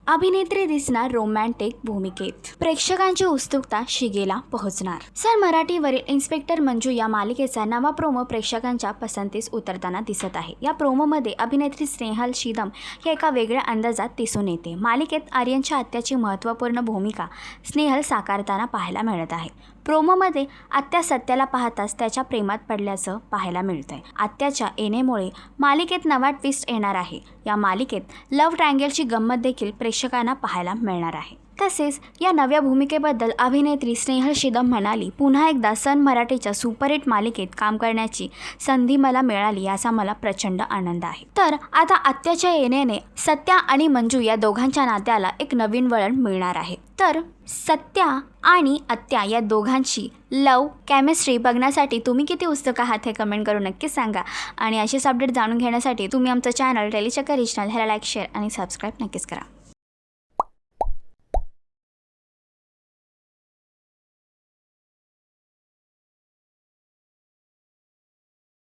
अभिनेत्री दिसणार रोमॅन्टिक भूमिकेत, प्रेक्षकांची उत्सुकता शिगेला पोहोचणार। सन मराठीवरील इन्स्पेक्टर मंजू या मालिकेचा नवा प्रोमो प्रेक्षकांच्या पसंतीस उतरताना दिसत आहे। या प्रोमोमध्ये अभिनेत्री स्नेहल शिदम या एका वेगळ्या अंदाजात दिसून येते। मालिकेत आर्यनच्या आत्याची महत्त्वपूर्ण भूमिका स्नेहल साकारताना पाहायला मिळत आहे। प्रोमोमध्ये आत्या सत्याला पाहताच त्याच्या प्रेमात पडल्याचं पाहायला मिळतंय। आत्याच्या येण्यामुळे मालिकेत नवा ट्विस्ट येणार आहे। या मालिकेत लव्ह ट्रायंगलची गंमत देखील प्रेक्षकांना पाहायला मिळणार आहे। तसेच या नव्या भूमिकेबद्दल अभिनेत्री स्नेहल शिदम म्हणाली, पुन्हा एकदा सन मराठीच्या सुपरहिट मालिकेत काम करण्याची संधी मला मिळाली याचा मला प्रचंड आनंद आहे। तर आता आत्याच्या येण्याने सत्या आणि मंजू या दोघांच्या नात्याला एक नवीन वळण मिळणार आहे। तर सत्या आणि आत्या या दोघांची लव केमिस्ट्री बघण्यासाठी तुम्ही किती उत्सुक आहात हे कमेंट करून नक्की सांगा। आणि अशीच अपडेट जाणून घेण्यासाठी तुम्ही आमचं चॅनल डेली चक्कर रिजनल ह्याला लाईक, शेअर आणि सबस्क्राईब नक्कीच करा।